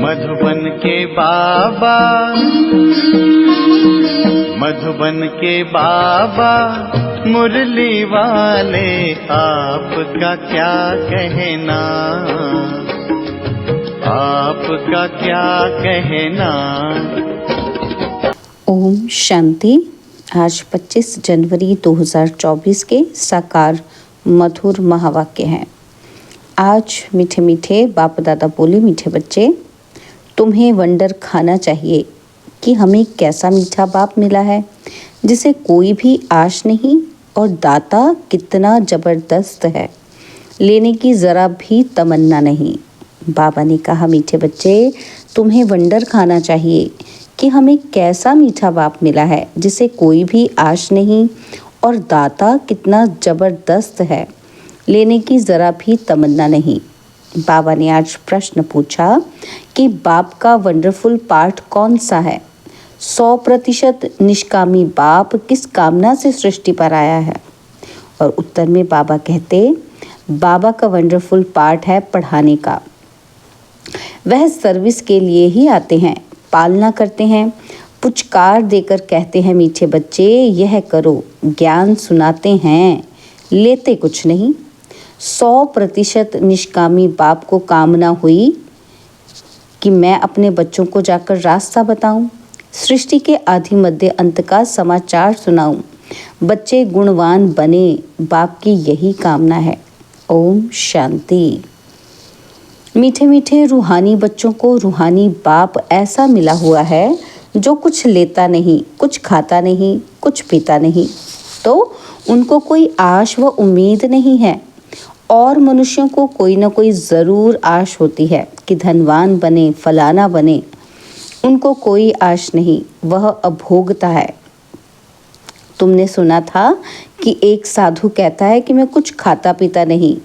मधुबन के बाबा, मधुबन के बाबा मुरली वाले, आपका क्या कहना, आपका क्या कहना। ओम शांति। आज 25 जनवरी 2024 के साकार मधुर महावाक्य हैं। आज मीठे मीठे बाप दादा बोले, मीठे बच्चे, तुम्हें वंडर खाना चाहिए कि हमें कैसा मीठा बाप मिला है जिसे कोई भी आश नहीं, और दाता कितना ज़बरदस्त है, लेने की ज़रा भी तमन्ना नहीं। बाबा ने कहा, मीठे बच्चे, तुम्हें वंडर खाना चाहिए कि हमें कैसा मीठा बाप मिला है जिसे कोई भी आश नहीं, और दाता कितना ज़बरदस्त है, लेने की ज़रा भी तमन्ना नहीं। बाबा ने आज प्रश्न पूछा कि बाप का वंडरफुल पार्ट कौन सा है। 100% निष्कामी बाप किस कामना से सृष्टि पर आया है? और उत्तर में बाबा कहते, बाबा का वंडरफुल पार्ट है पढ़ाने का। वह सर्विस के लिए ही आते हैं, पालना करते हैं, पुचकार देकर कहते हैं, मीठे बच्चे यह करो, ज्ञान सुनाते हैं, लेते कुछ नहीं। 100% निष्कामी बाप को कामना हुई कि मैं अपने बच्चों को जाकर रास्ता बताऊं, सृष्टि के आदि मध्य अंत का समाचार सुनाऊं, बच्चे गुणवान बने, बाप की यही कामना है। ओम शांति। मीठे मीठे रूहानी बच्चों को रूहानी बाप ऐसा मिला हुआ है जो कुछ लेता नहीं, कुछ खाता नहीं, कुछ पीता नहीं, तो उनको कोई आश व उम्मीद नहीं है। और मनुष्यों को कोई ना कोई ज़रूर आश होती है कि धनवान बने, फलाना बने। उनको कोई आश नहीं, वह अभोगता है। तुमने सुना था कि एक साधु कहता है कि मैं कुछ खाता पीता नहीं।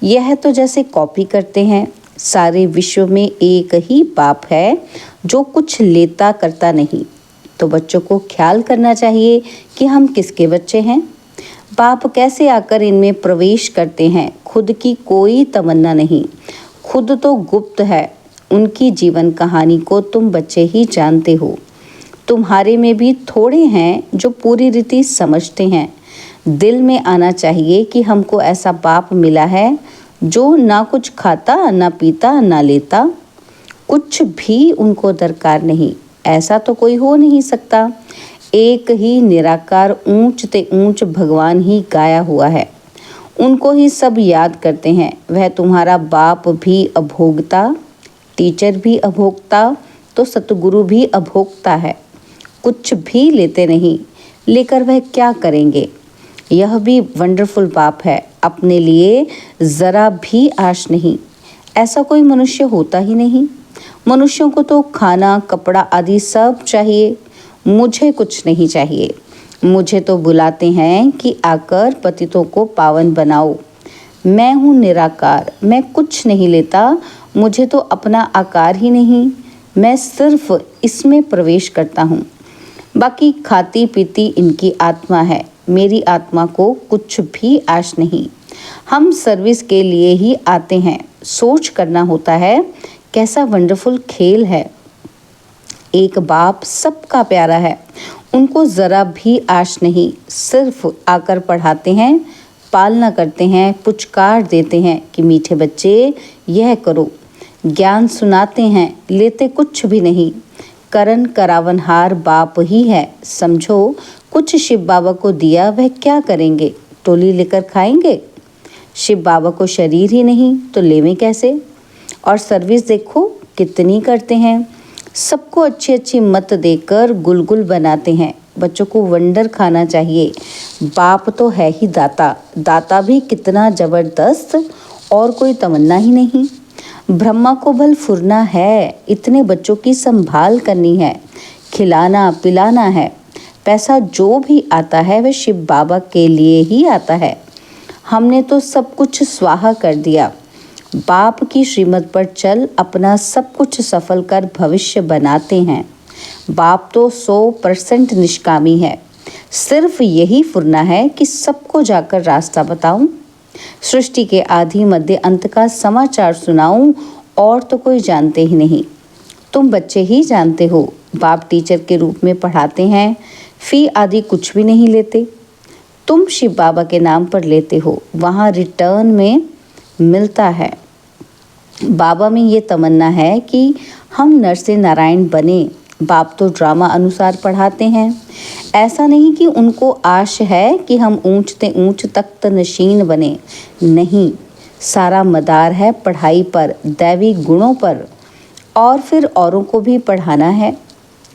यह तो जैसे कॉपी करते हैं। सारे विश्व में एक ही बाप है जो कुछ लेता करता नहीं। तो बच्चों को ख्याल करना चाहिए कि हम किसके बच्चे हैं। बाप कैसे आकर इनमें प्रवेश करते हैं। खुद की कोई तमन्ना नहीं, खुद तो गुप्त है। उनकी जीवन कहानी को तुम बच्चे ही जानते हो। तुम्हारे में भी थोड़े हैं जो पूरी रीति समझते हैं। दिल में आना चाहिए कि हमको ऐसा बाप मिला है जो ना कुछ खाता, ना पीता, ना लेता, कुछ भी उनको दरकार नहीं। ऐसा तो कोई हो नहीं सकता। एक ही निराकार ऊंच ते ऊंच भगवान ही गाया हुआ है। उनको ही सब याद करते हैं। वह तुम्हारा बाप भी अभोक्ता, टीचर भी अभोक्ता, तो सतगुरु भी अभोक्ता है। कुछ भी लेते नहीं, लेकर वह क्या करेंगे? यह भी वंडरफुल बाप है। अपने लिए ज़रा भी आश नहीं। ऐसा कोई मनुष्य होता ही नहीं। मनुष्यों को तो खाना, कपड़ा आदि सब चाहिए। मुझे कुछ नहीं चाहिए। मुझे तो बुलाते हैं कि आकर पतितों को पावन बनाओ। मैं हूँ निराकार, मैं कुछ नहीं लेता। मुझे तो अपना आकार ही नहीं, मैं सिर्फ इसमें प्रवेश करता हूँ। बाकी खाती पीती इनकी आत्मा है, मेरी आत्मा को कुछ भी आश नहीं। हम सर्विस के लिए ही आते हैं। सोच करना होता है, कैसा वंडरफुल खेल है। एक बाप सबका प्यारा है, उनको ज़रा भी आश नहीं। सिर्फ आकर पढ़ाते हैं, पालना करते हैं, पुचकार देते हैं कि मीठे बच्चे यह करो। ज्ञान सुनाते हैं, लेते कुछ भी नहीं। करण करावनहार बाप ही है। समझो, कुछ शिव बाबा को दिया, वह क्या करेंगे? टोली लेकर खाएंगे? शिव बाबा को शरीर ही नहीं तो लेवें कैसे? और सर्विस देखो कितनी करते हैं। सबको अच्छी अच्छी मत देकर गुलगुल बनाते हैं। बच्चों को वंडर खाना चाहिए। बाप तो है ही दाता, दाता भी कितना ज़बरदस्त, और कोई तमन्ना ही नहीं। ब्रह्मा को बल फुरना है, इतने बच्चों की संभाल करनी है, खिलाना पिलाना है। पैसा जो भी आता है वह शिव बाबा के लिए ही आता है। हमने तो सब कुछ स्वाहा कर दिया। बाप की श्रीमत पर चल अपना सब कुछ सफल कर भविष्य बनाते हैं। बाप तो 100% निष्कामी है। सिर्फ यही फुरना है कि सबको जाकर रास्ता बताऊं, सृष्टि के आदि मध्य अंत का समाचार सुनाऊं, और तो कोई जानते ही नहीं। तुम बच्चे ही जानते हो, बाप टीचर के रूप में पढ़ाते हैं, फी आदि कुछ भी नहीं लेते। तुम शिव बाबा के नाम पर लेते हो, वहाँ रिटर्न में मिलता है। बाबा में ये तमन्ना है कि हम नर से नारायण बने। बाप तो ड्रामा अनुसार पढ़ाते हैं। ऐसा नहीं कि उनको आश है कि हम ऊंचते ऊंच तख्त नशीन बने। नहीं, सारा मदार है पढ़ाई पर, दैवी गुणों पर, और फिर औरों को भी पढ़ाना है।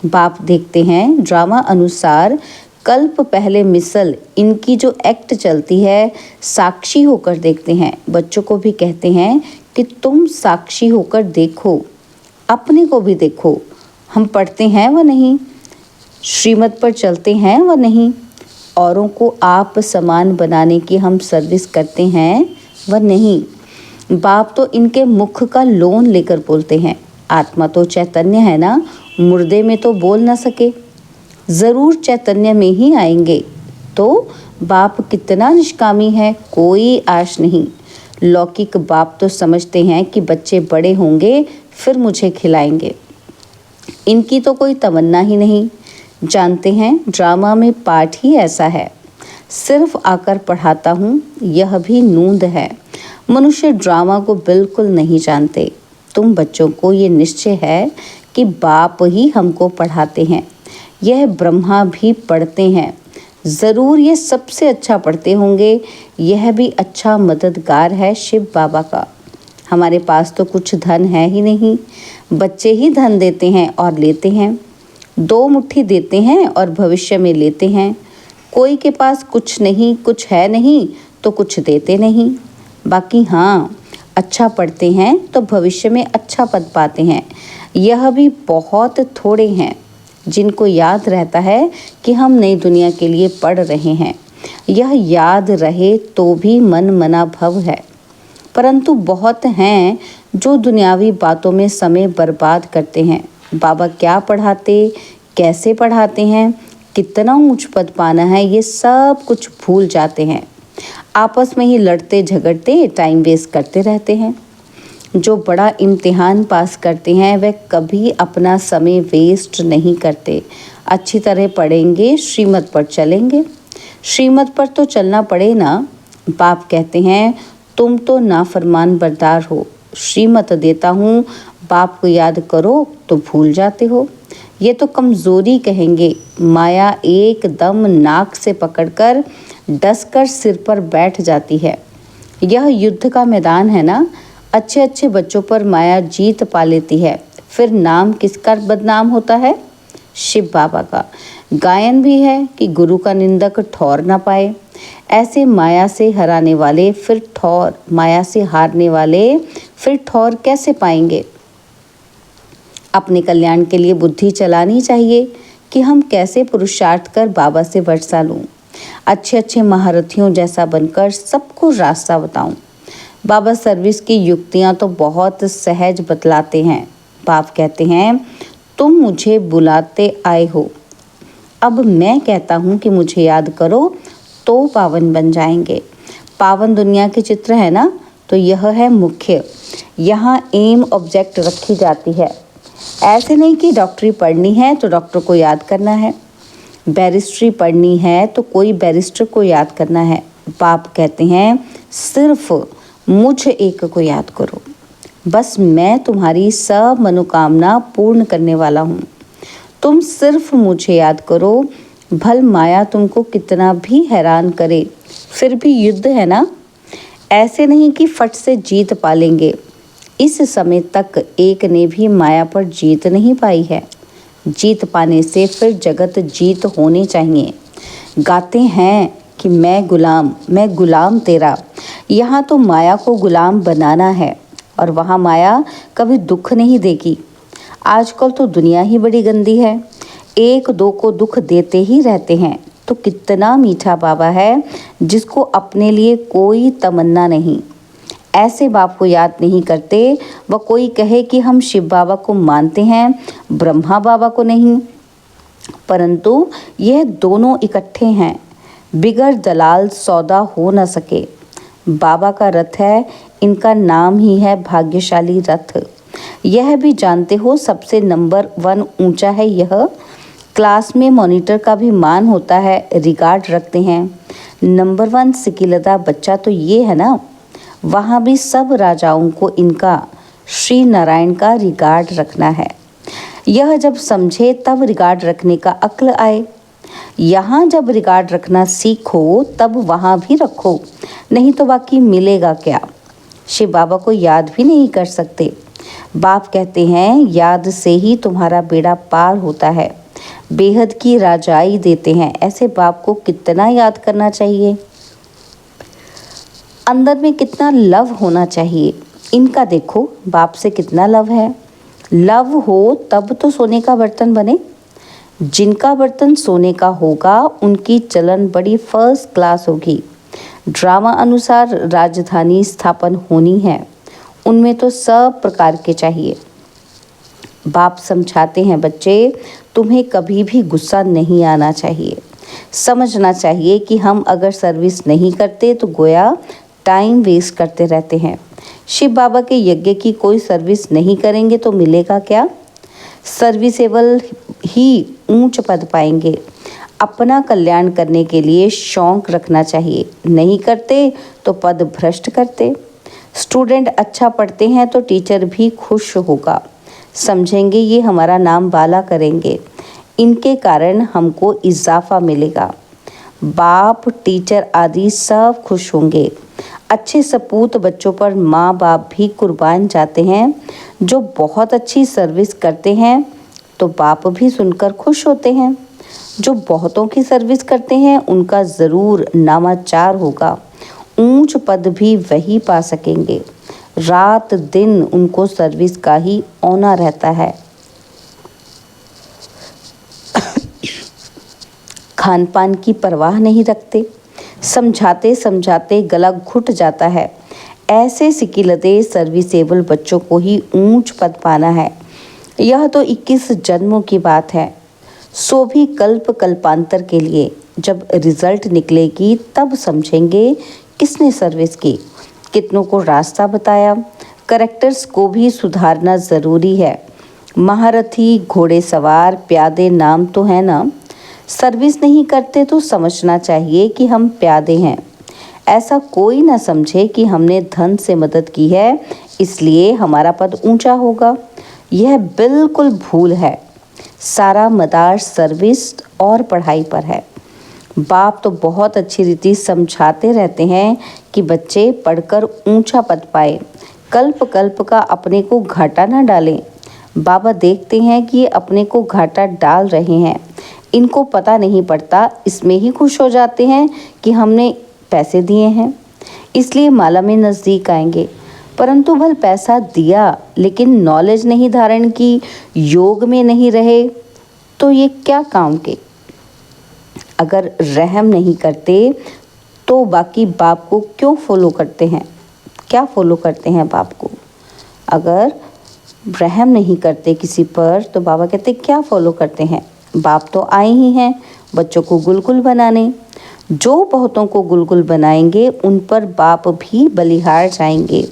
बाप देखते हैं ड्रामा अनुसार कल्प पहले मिसल इनकी जो एक्ट चलती है, साक्षी होकर देखते हैं। बच्चों को भी कहते हैं कि तुम साक्षी होकर देखो, अपने को भी देखो, हम पढ़ते हैं व नहीं, श्रीमत पर चलते हैं व नहीं, औरों को आप समान बनाने की हम सर्विस करते हैं व नहीं। बाप तो इनके मुख का लोन लेकर बोलते हैं। आत्मा तो चैतन्य है ना, मुर्दे में तो बोल ना सके, ज़रूर चैतन्य में ही आएंगे। तो बाप कितना निष्कामी है, कोई आश नहीं। लौकिक बाप तो समझते हैं कि बच्चे बड़े होंगे फिर मुझे खिलाएंगे। इनकी तो कोई तमन्ना ही नहीं। जानते हैं ड्रामा में पाठ ही ऐसा है, सिर्फ आकर पढ़ाता हूँ, यह भी नूंद है। मनुष्य ड्रामा को बिल्कुल नहीं जानते। तुम बच्चों को ये निश्चय है कि बाप ही हमको पढ़ाते हैं। यह ब्रह्मा भी पढ़ते हैं, ज़रूर ये सबसे अच्छा पढ़ते होंगे। यह भी अच्छा मददगार है शिव बाबा का। हमारे पास तो कुछ धन है ही नहीं, बच्चे ही धन देते हैं और लेते हैं। 2 मुट्ठी देते हैं और भविष्य में लेते हैं। कोई के पास कुछ नहीं, कुछ है नहीं तो कुछ देते नहीं। बाकी हाँ, अच्छा पढ़ते हैं तो भविष्य में अच्छा पद पाते हैं। यह भी बहुत थोड़े हैं जिनको याद रहता है कि हम नई दुनिया के लिए पढ़ रहे हैं। यह याद रहे तो भी मन मना भव है। परंतु बहुत हैं जो दुनियावी बातों में समय बर्बाद करते हैं। बाबा क्या पढ़ाते, कैसे पढ़ाते हैं, कितना ऊंच पद पाना है, ये सब कुछ भूल जाते हैं। आपस में ही लड़ते झगड़ते टाइम वेस्ट करते रहते हैं। जो बड़ा इम्तिहान पास करते हैं वह कभी अपना समय वेस्ट नहीं करते। अच्छी तरह पढ़ेंगे, श्रीमत पर चलेंगे। श्रीमत पर तो चलना पड़े ना। बाप कहते हैं तुम तो नाफरमान बरदार हो, श्रीमत देता हूँ, बाप को याद करो तो भूल जाते हो। ये तो कमज़ोरी कहेंगे। माया एकदम नाक से पकड़कर डसकर सिर पर बैठ जाती है। यह युद्ध का मैदान है ना। अच्छे अच्छे बच्चों पर माया जीत पा लेती है। फिर नाम किसका बदनाम होता है? शिव बाबा का। गायन भी है कि गुरु का निंदक ठौर ना पाए। ऐसे माया से हराने वाले फिर ठौर, माया से हारने वाले फिर ठौर कैसे पाएंगे? अपने कल्याण के लिए बुद्धि चलानी चाहिए कि हम कैसे पुरुषार्थ कर बाबा से वर्षा लूं। अच्छे अच्छे महारथियों जैसा बनकर सबको रास्ता बताऊं। बाबा सर्विस की युक्तियां तो बहुत सहज बतलाते हैं। बाप कहते हैं तुम मुझे बुलाते आए हो, अब मैं कहता हूँ कि मुझे याद करो तो पावन बन जाएंगे। पावन दुनिया के चित्र है ना, तो यह है मुख्य। यहाँ एम ऑब्जेक्ट रखी जाती है। ऐसे नहीं कि डॉक्टरी पढ़नी है तो डॉक्टर को याद करना है, बैरिस्ट्री पढ़नी है तो कोई बैरिस्टर को याद करना है। बाप कहते हैं सिर्फ मुझ एक को याद करो, बस मैं तुम्हारी सब मनोकामना पूर्ण करने वाला हूँ। तुम सिर्फ मुझे याद करो। भल माया तुमको कितना भी हैरान करे, फिर भी युद्ध है ना। ऐसे नहीं कि फट से जीत पा लेंगे। इस समय तक एक ने भी माया पर जीत नहीं पाई है। जीत पाने से फिर जगत जीत होनी चाहिए। गाते हैं कि मैं गुलाम तेरा। यहाँ तो माया को गुलाम बनाना है और वहाँ माया कभी दुख नहीं देगी। आजकल तो दुनिया ही बड़ी गंदी है, एक दो को दुख देते ही रहते हैं। तो कितना मीठा बाबा है जिसको अपने लिए कोई तमन्ना नहीं। ऐसे बाप को याद नहीं करते। वह कोई कहे कि हम शिव बाबा को मानते हैं, ब्रह्मा बाबा को नहीं, परंतु यह दोनों इकट्ठे हैं। बिगर दलाल सौदा हो न सके। बाबा का रथ है, इनका नाम ही है भाग्यशाली रथ। यह भी जानते हो सबसे नंबर 1 ऊंचा है यह। क्लास में मॉनिटर का भी मान होता है, रिगार्ड रखते हैं। नंबर 1 सिकिलदा बच्चा तो ये है ना। वहाँ भी सब राजाओं को इनका श्री नारायण का रिगार्ड रखना है। यह जब समझे तब रिगार्ड रखने का अक्ल आए। यहाँ जब रिगार्ड रखना सीखो तब वहाँ भी रखो, नहीं तो बाकी मिलेगा क्या। शिव बाबा को याद भी नहीं कर सकते। बाप कहते हैं याद से ही तुम्हारा बेड़ा पार होता है, बेहद की राजाई देते हैं। ऐसे बाप को कितना याद करना चाहिए, अंदर में कितना लव होना चाहिए। इनका देखो बाप से कितना लव है। लव हो तब तो सोने का बर्तन बने। जिनका बर्तन सोने का होगा उनकी चलन बड़ी फर्स्ट क्लास होगी। ड्रामा अनुसार राजधानी स्थापन होनी है, उनमें तो सब प्रकार के चाहिए। बाप समझाते हैं बच्चे तुम्हें कभी भी गुस्सा नहीं आना चाहिए। समझना चाहिए कि हम अगर सर्विस नहीं करते तो गोया टाइम वेस्ट करते रहते हैं। शिव बाबा के यज्ञ की कोई सर्विस नहीं करेंगे तो मिलेगा क्या। सर्विसेबल ही ऊंच पद पाएंगे। अपना कल्याण करने के लिए शौक रखना चाहिए, नहीं करते तो पद भ्रष्ट करते। स्टूडेंट अच्छा पढ़ते हैं तो टीचर भी खुश होगा, समझेंगे ये हमारा नाम बाला करेंगे, इनके कारण हमको इजाफा मिलेगा। बाप टीचर आदि सब खुश होंगे। अच्छे सपूत बच्चों पर माँ बाप भी कुर्बान जाते हैं। जो बहुत अच्छी सर्विस करते हैं तो बाप भी सुनकर खुश होते हैं। जो बहुतों की सर्विस करते हैं उनका ज़रूर नामाचार होगा, ऊंच पद भी वही पा सकेंगे। रात दिन उनको सर्विस का ही औना रहता है। खान पान की परवाह नहीं रखते। समझाते समझाते गला घुट जाता है। ऐसे सिकिलदे सर्विसेबल बच्चों को ही ऊंच पद पाना है। यह तो 21 जन्मों की बात है, सो भी कल्प कल्पांतर के लिए। जब रिजल्ट निकलेगी तब समझेंगे किसने सर्विस की, कितनों को रास्ता बताया। करेक्टर्स को भी सुधारना ज़रूरी है। महारथी, घोड़ेसवार, प्यादे नाम तो है ना। सर्विस नहीं करते तो समझना चाहिए कि हम प्यादे हैं। ऐसा कोई ना समझे कि हमने धन से मदद की है इसलिए हमारा पद ऊंचा होगा। यह बिल्कुल भूल है। सारा मदार सर्विस और पढ़ाई पर है। बाप तो बहुत अच्छी रीति समझाते रहते हैं कि बच्चे पढ़कर ऊंचा पद पाए, कल्प कल्प का अपने को घाटा ना डालें। बाबा देखते हैं कि ये अपने को घाटा डाल रहे हैं, इनको पता नहीं पड़ता, इसमें ही खुश हो जाते हैं कि हमने पैसे दिए हैं इसलिए माला में नज़दीक आएंगे। परंतु भल पैसा दिया लेकिन नॉलेज नहीं धारण की, योग में नहीं रहे तो ये क्या काम के। अगर रहम नहीं करते तो बाकी बाप को क्यों फॉलो करते हैं, क्या फॉलो करते हैं बाप को। अगर रहम नहीं करते किसी पर तो बाबा कहते क्या फॉलो करते हैं। बाप तो आए ही हैं बच्चों को गुलगुल बनाने। जो बहुतों को गुलगुल बनाएंगे उन पर बाप भी बलिहार जाएंगे।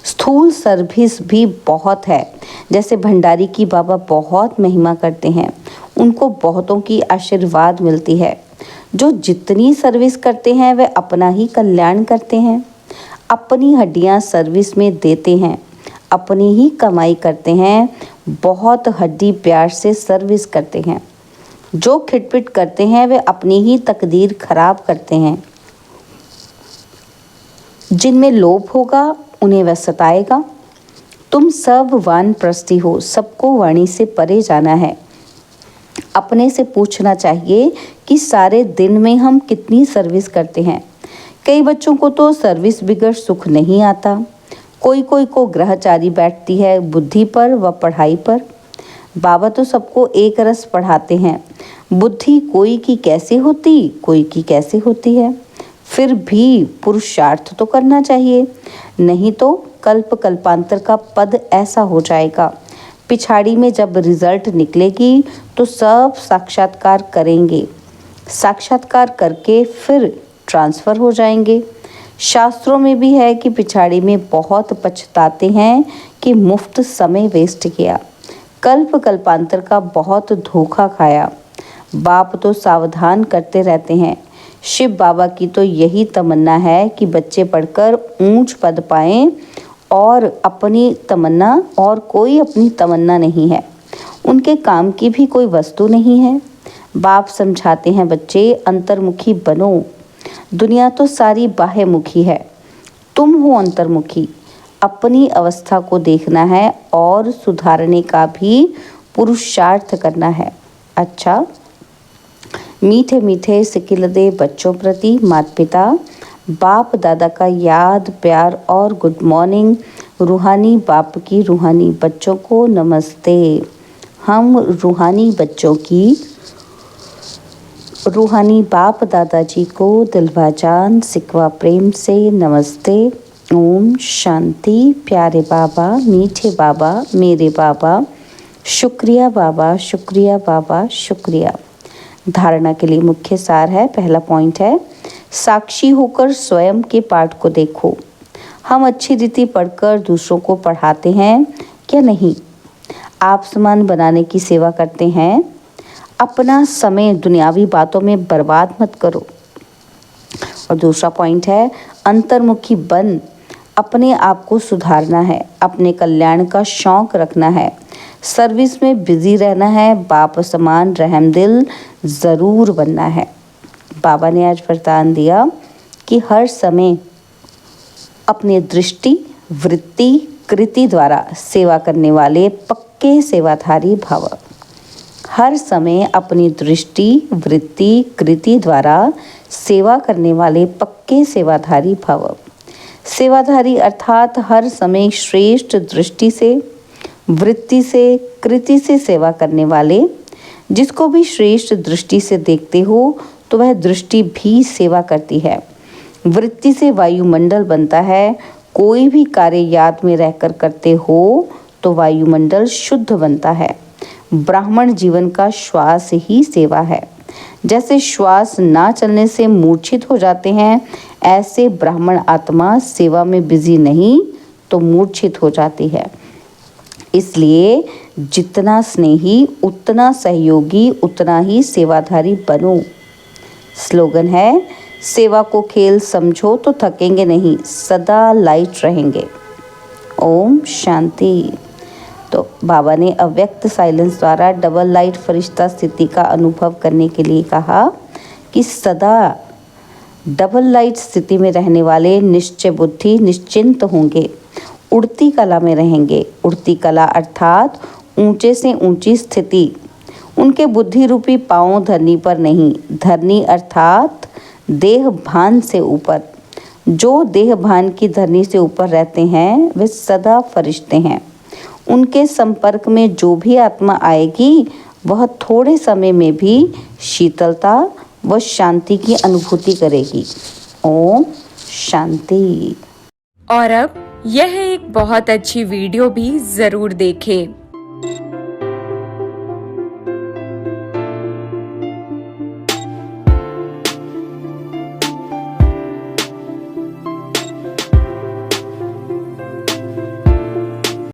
स्थूल सर्विस भी बहुत है। जैसे भंडारी की बाबा बहुत महिमा करते हैं, उनको बहुतों की आशीर्वाद मिलती है। जो जितनी सर्विस करते हैं वे अपना ही कल्याण करते हैं। अपनी हड्डियां सर्विस में देते हैं, अपनी ही कमाई करते हैं, बहुत हड्डी प्यार से सर्विस करते हैं। जो खिटपिट करते हैं वे अपनी ही तकदीर खराब करते हैं। जिनमें लोभ होगा उन्हें वह सताएगा। तुम सब वानप्रस्थी हो, सबको वाणी से परे जाना है। अपने से पूछना चाहिए कि सारे दिन में हम कितनी सर्विस करते हैं। कई बच्चों को तो सर्विस बिगड़ सुख नहीं आता। कोई कोई को ग्रहचारी बैठती है बुद्धि पर व पढ़ाई पर। बाबा तो सबको एक रस पढ़ाते हैं। बुद्धि कोई की कैसे होती, कोई की कैसे होती है। फिर भी पुरुषार्थ तो करना चाहिए, नहीं तो कल्प कल्पांतर का पद ऐसा हो जाएगा। पिछाड़ी में जब रिजल्ट निकलेगी तो सब साक्षात्कार करेंगे, साक्षात्कार करके फिर ट्रांसफ़र हो जाएंगे। शास्त्रों में भी है कि पिछाड़ी में बहुत पछताते हैं कि मुफ्त समय वेस्ट किया, कल्प कल्पांतर का बहुत धोखा खाया। बाप तो सावधान करते रहते हैं। शिव बाबा की तो यही तमन्ना है कि बच्चे पढ़कर ऊंच पद पाएं और कोई अपनी तमन्ना नहीं है। उनके काम की भी कोई वस्तु नहीं है। बाप समझाते हैं, बच्चे अंतर्मुखी बनो। दुनिया तो सारी बाह्यमुखी है, तुम हो अंतर्मुखी। अपनी अवस्था को देखना है और सुधारने का भी पुरुषार्थ करना है। अच्छा, मीठे मीठे सिकिलदे बच्चों प्रति माता पिता बाप दादा का याद प्यार और गुड मॉर्निंग। रूहानी बाप की रूहानी बच्चों को नमस्ते। हम रूहानी बच्चों की रूहानी बाप दादाजी को दिलवाजान सिकवा प्रेम से नमस्ते। ओम शांति। प्यारे बाबा, मीठे बाबा, मेरे बाबा, शुक्रिया बाबा, शुक्रिया बाबा, शुक्रिया। धारणा के लिए मुख्य सार है, पहला पॉइंट है, साक्षी होकर स्वयं के पाठ को देखो। हम अच्छी रीति पढ़कर दूसरों को पढ़ाते हैं क्या नहीं? आप समान बनाने की सेवा करते हैं। अपना समय दुनियावी बातों में बर्बाद मत करो। और दूसरा पॉइंट है, अंतर्मुखी बन। अपने आप को सुधारना है, अपने कल्याण का शौक रखना है, सर्विस में बिजी रहना है, बाप समान रहमदिल ज़रूर बनना है। बाबा ने आज वरदान दिया कि हर समय अपने दृष्टि, वृत्ति, कृति द्वारा सेवा करने वाले पक्के सेवाधारी भव। हर समय अपनी दृष्टि, वृत्ति, कृति द्वारा सेवा करने वाले पक्के सेवाधारी भव। सेवाधारी अर्थात हर समय श्रेष्ठ दृष्टि से, वृत्ति से, कृति से सेवा करने वाले। जिसको भी श्रेष्ठ दृष्टि से देखते हो तो वह दृष्टि भी सेवा करती है। वृत्ति से वायुमंडल बनता है। कोई भी कार्य याद में रहकर करते हो तो वायुमंडल शुद्ध बनता है। ब्राह्मण जीवन का श्वास ही सेवा है। जैसे श्वास ना चलने से मूर्छित हो जाते हैं, ऐसे ब्राह्मण आत्मा सेवा में बिजी नहीं तो मूर्छित हो जाती है। इसलिए जितना स्नेही उतना सहयोगी उतना ही सेवाधारी बनो। स्लोगन है, सेवा को खेल समझो तो थकेंगे नहीं, सदा लाइट रहेंगे। ओम शांति। तो बाबा ने अव्यक्त साइलेंस द्वारा डबल लाइट फरिश्ता स्थिति का अनुभव करने के लिए कहा कि सदा डबल लाइट स्थिति में रहने वाले निश्चय बुद्धि निश्चिंत होंगे, उड़ती कला में रहेंगे। उड़ती कला अर्थात ऊंचे से ऊंची स्थिति। उनके बुद्धि रूपी पांव धरनी पर नहीं, धरनी अर्थात देह भान से ऊपर। जो देह भान की धरनी से ऊपर रहते हैं वे सदा फरिश्ते हैं। उनके संपर्क में जो भी आत्मा आएगी वह थोड़े समय में भी शीतलता व शांति की अनुभूति करेगी। ओम शांति। और अब यह एक बहुत अच्छी वीडियो भी जरूर देखें।